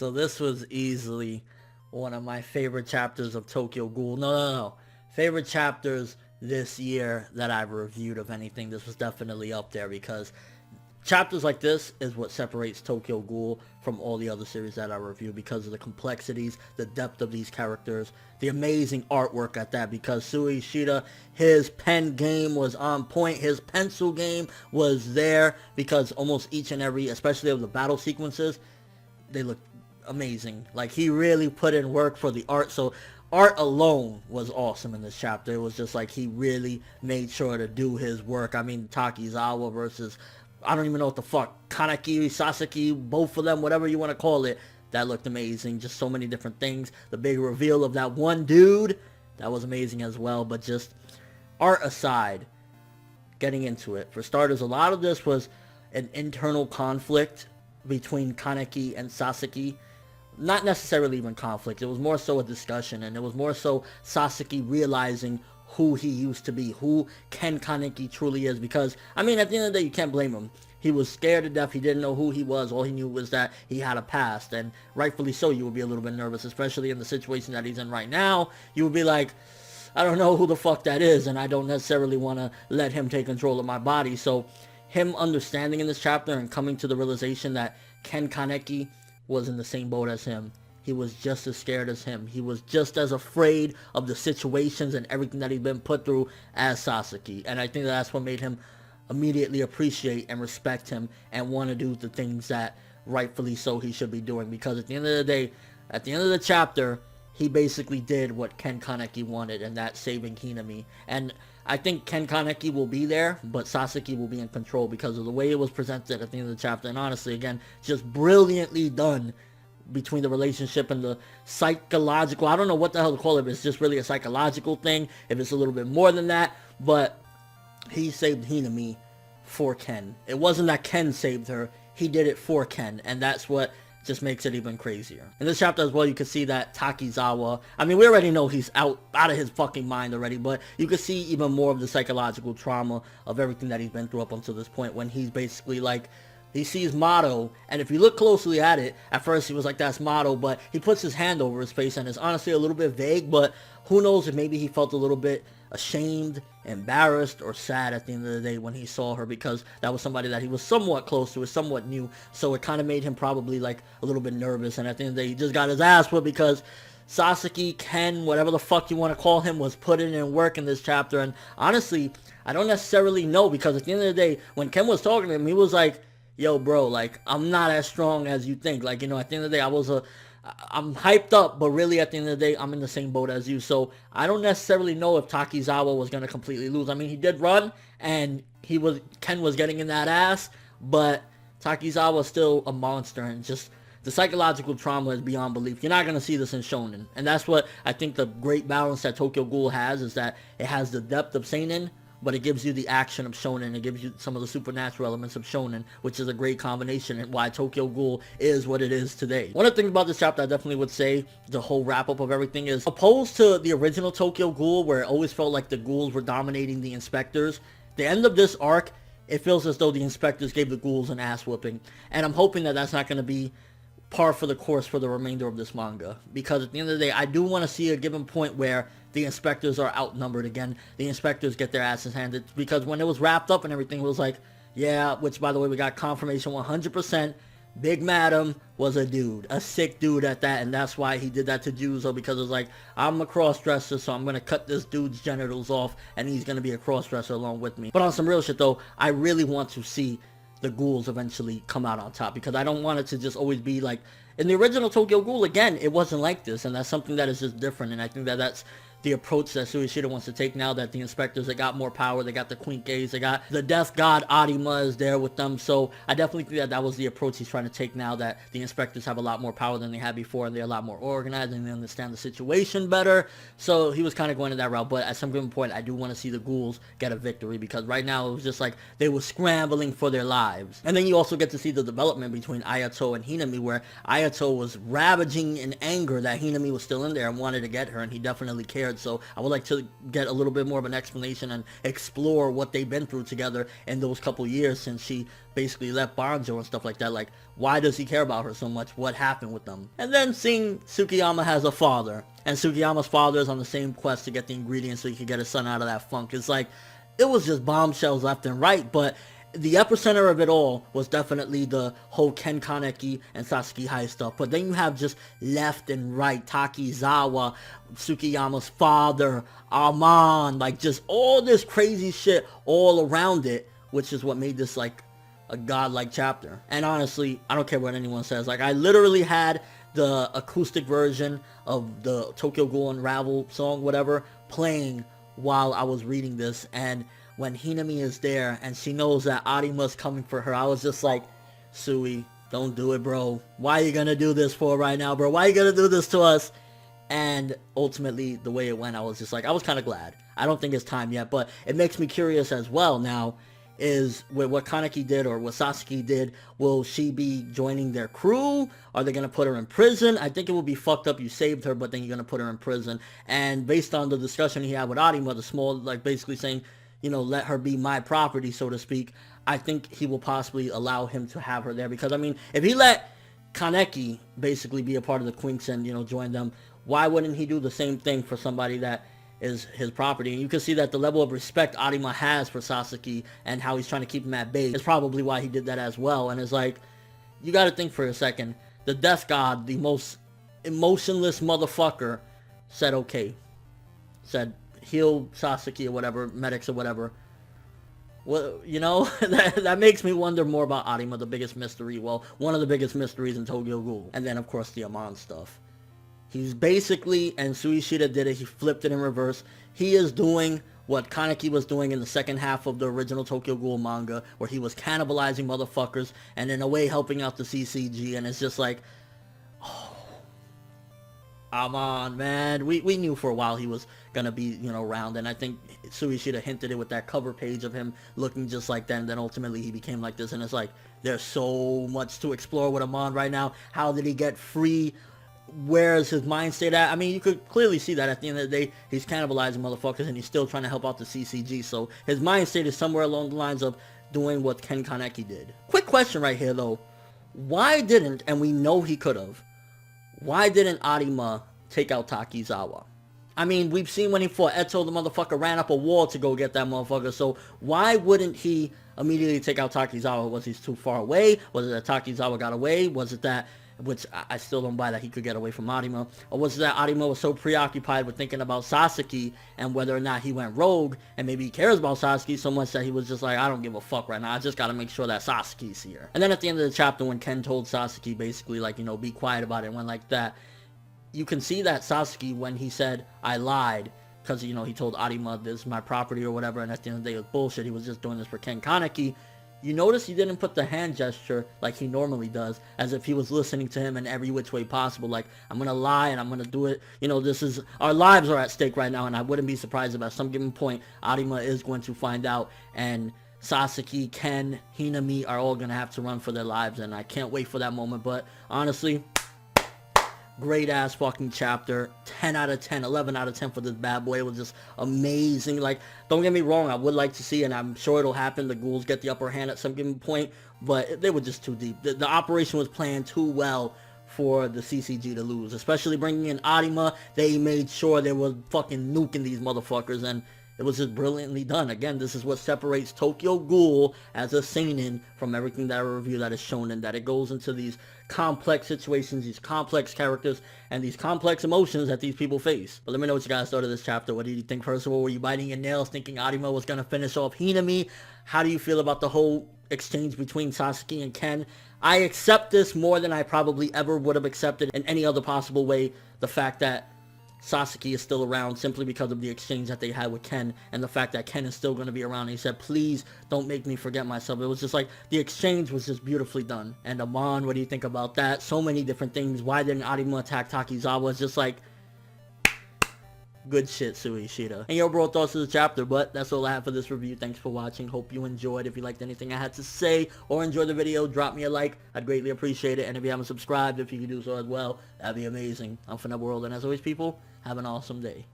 So this was easily one of my favorite chapters of Tokyo Ghoul. No. Favorite chapters this year that I've reviewed of anything. This was definitely up there because chapters like this is what separates Tokyo Ghoul from all the other series that I review because of the complexities, the depth of these characters, the amazing artwork at that, because Sui Ishida, his pen game was on point, his pencil game was there, because almost each and every, especially of the battle sequences, they look amazing. Like, he really put in work for the art, so art alone was awesome in this chapter. It was just like he really made sure to do his work. I mean, Takizawa versus, I don't even know what the fuck, Kaneki, Sasaki, both of them, whatever you want to call it, that looked amazing. Just so many different things. The big reveal of that one dude, that was amazing as well. But just art aside, getting into it. For starters, a lot of this was an internal conflict between Kaneki and Sasaki. Not necessarily even conflict. It was more so a discussion, and it was more so Sasaki realizing who he used to be, who Ken Kaneki truly is, because, I mean, at the end of the day, you can't blame him. He was scared to death. He didn't know who he was. All he knew was that he had a past, and rightfully so, you would be a little bit nervous, especially in the situation that he's in right now. You would be like, I don't know who the fuck that is, and I don't necessarily want to let him take control of my body. So him understanding in this chapter and coming to the realization that Ken Kaneki was in the same boat as him. He was just as scared as him. He was just as afraid of the situations and everything that he'd been put through as Sasaki. And I think that's what made him immediately appreciate and respect him and want to do the things that rightfully so he should be doing. Because at the end of the day, at the end of the chapter, he basically did what Ken Kaneki wanted, and that's saving Hinami. And I think Ken Kaneki will be there, but Sasaki will be in control because of the way it was presented at the end of the chapter. And honestly, again, just brilliantly done between the relationship and the psychological, I don't know what the hell to call it, if it's just really a psychological thing, if it's a little bit more than that, but he saved Hinami for Ken. It wasn't that Ken saved her, he did it for Ken, and that's what just makes it even crazier. In this chapter as well, you can see that Takizawa, I mean, we already know he's out of his fucking mind already, but you can see even more of the psychological trauma of everything that he's been through up until this point, when he's basically like, he sees Motto, and if you look closely at it, at first he was like, that's Motto, but he puts his hand over his face, and it's honestly a little bit vague, but who knows if maybe he felt a little bit ashamed, embarrassed, or sad at the end of the day when he saw her, because that was somebody that he was somewhat close to, was somewhat new, so it kind of made him probably like a little bit nervous, and at the end of the day, he just got his ass whipped because Sasaki, Ken, whatever the fuck you want to call him, was putting in work in this chapter. And honestly, I don't necessarily know, because at the end of the day, when Ken was talking to him, he was like, yo, bro, like, I'm not as strong as you think. Like, you know, at the end of the day, I'm hyped up, but really at the end of the day, I'm in the same boat as you. So I don't necessarily know if Takizawa was going to completely lose. I mean, he did run, and Ken was getting in that ass, but Takizawa's still a monster, and just the psychological trauma is beyond belief. You're not going to see this in shonen, and that's what I think the great balance that Tokyo Ghoul has, is that it has the depth of seinen, but it gives you the action of shonen. It gives you some of the supernatural elements of shonen, which is a great combination, and why Tokyo Ghoul is what it is today. One of the things about this chapter I definitely would say, the whole wrap-up of everything, is opposed to the original Tokyo Ghoul, where it always felt like the ghouls were dominating the inspectors, the end of this arc, it feels as though the inspectors gave the ghouls an ass whooping. And I'm hoping that that's not going to be par for the course for the remainder of this manga, because at the end of the day, I do want to see a given point where the inspectors are outnumbered again. The inspectors get their asses handed, because when it was wrapped up and everything, it was like, yeah, which by the way, we got confirmation 100%, Big Madam was a dude, a sick dude at that, and that's why he did that to Juzo, because it was like, I'm a cross-dresser, so I'm going to cut this dude's genitals off, and he's going to be a cross-dresser along with me. But on some real shit though, I really want to see the ghouls eventually come out on top, because I don't want it to just always be like, in the original Tokyo Ghoul, again, it wasn't like this, and that's something that is just different, and I think that that's the approach that Sui Ishida wants to take now that the inspectors, they got more power, they got the Queen Gaze, they got the Death God Arima is there with them, so I definitely think that that was the approach he's trying to take now that the inspectors have a lot more power than they had before, and they're a lot more organized, and they understand the situation better, so he was kind of going to that route. But at some given point, I do want to see the ghouls get a victory, because right now it was just like they were scrambling for their lives. And then you also get to see the development between Ayato and Hinami, where Ayato was ravaging in anger that Hinami was still in there and wanted to get her, and he definitely cared scared. So I would like to get a little bit more of an explanation and explore what they've been through together in those couple years since she basically left Banjo and stuff like that. Like, why does he care about her so much? What happened with them? And then seeing Tsukiyama has a father, and Tsukiyama's father is on the same quest to get the ingredients so he can get his son out of that funk. It's like, it was just bombshells left and right, but the epicenter of it all was definitely the whole Ken Kaneki and Sasaki High stuff. But then you have just left and right, Takizawa, Tsukiyama's father, Amon, like just all this crazy shit all around it, which is what made this like a godlike chapter. And honestly, I don't care what anyone says. Like, I literally had the acoustic version of the Tokyo Ghoul Unravel song, whatever, playing while I was reading this. And when Hinami is there and she knows that Arima's coming for her, I was just like, Sui, don't do it, bro. Why are you gonna do this for right now, bro? Why are you gonna do this to us? And ultimately, the way it went, I was just like, I was kind of glad. I don't think it's time yet, but it makes me curious as well now, is with what Kaneki did or what Sasaki did, will she be joining their crew? Are they going to put her in prison? I think it would be fucked up. You saved her, but then you're going to put her in prison. And based on the discussion he had with Arima, the small, like basically saying, you know, let her be my property, so to speak, I think he will possibly allow him to have her there. Because, I mean, if he let Kaneki basically be a part of the Quinks and, you know, join them, why wouldn't he do the same thing for somebody that is his property? And you can see that the level of respect Arima has for Sasaki and how he's trying to keep him at bay is probably why he did that as well. And it's like, you got to think for a second. The Death God, the most emotionless motherfucker, said okay. Said heal Sasaki or whatever, medics or whatever. Well, you know, that makes me wonder more about Arima, the biggest mystery. Well, one of the biggest mysteries in Tokyo Ghoul. And then, of course, the Amon stuff. He's basically, and Suishida did it, he flipped it in reverse. He is doing what Kaneki was doing in the second half of the original Tokyo Ghoul manga, where he was cannibalizing motherfuckers and in a way helping out the CCG, and it's just like, oh, Amon, man. We knew for a while he was going to be, you know, around, and I think Suishida hinted it with that cover page of him looking just like that, and then ultimately he became like this, and it's like, there's so much to explore with Amon right now. How did he get free? Where's his mind state at? I mean, you could clearly see that at the end of the day, he's cannibalizing motherfuckers and he's still trying to help out the CCG. So his mind state is somewhere along the lines of doing what Ken Kaneki did. Quick question right here, though. Why didn't, and we know he could have, why didn't Arima take out Takizawa? I mean, we've seen when he fought Eto, the motherfucker ran up a wall to go get that motherfucker. So why wouldn't he immediately take out Takizawa? Was he too far away? Was it that Takizawa got away? Was it that, which I still don't buy, that he could get away from Arima? Or was it that Arima was so preoccupied with thinking about Sasaki and whether or not he went rogue, and maybe he cares about Sasaki so much that he was just like, I don't give a fuck right now, I just gotta make sure that Sasaki's here. And then at the end of the chapter, when Ken told Sasaki basically like, you know, be quiet about it and went like that, you can see that Sasaki, when he said, I lied, because, you know, he told Arima, this is my property or whatever, and at the end of the day it was bullshit, he was just doing this for Ken Kaneki. You notice he didn't put the hand gesture like he normally does, as if he was listening to him in every which way possible. Like, I'm going to lie and I'm going to do it. You know, this is, our lives are at stake right now, and I wouldn't be surprised if at some given point, Arima is going to find out, and Sasaki, Ken, Hinami are all going to have to run for their lives, and I can't wait for that moment. But honestly, great ass fucking chapter. 10 out of 10, 11 out of 10 for this bad boy. It was just amazing. Like, don't get me wrong, I would like to see, and I'm sure it'll happen, the ghouls get the upper hand at some given point, but they were just too deep. The operation was planned too well for the CCG to lose, especially bringing in Arima. They made sure they were fucking nuking these motherfuckers, and it was just brilliantly done. Again, this is what separates Tokyo Ghoul as a seinen from everything that I review that is shonen, that it goes into these complex situations, these complex characters, and these complex emotions that these people face. But let me know what you guys thought of this chapter. What did you think? First of all, were you biting your nails thinking Arima was going to finish off Hinami? How do you feel about the whole exchange between Sasaki and Ken? I accept this more than I probably ever would have accepted in any other possible way. The fact that Sasaki is still around simply because of the exchange that they had with Ken, and the fact that Ken is still going to be around. And he said, please don't make me forget myself. It was just like, the exchange was just beautifully done. And Amon, what do you think about that? So many different things. Why didn't Arima attack Takizawa? It's just like, good shit, Suishida. And your overall thoughts of the chapter. But that's all I have for this review. Thanks for watching. Hope you enjoyed. If you liked anything I had to say or enjoyed the video, drop me a like. I'd greatly appreciate it. And if you haven't subscribed, if you could do so as well, that'd be amazing. I'm ForneverWorld, and as always, people, have an awesome day.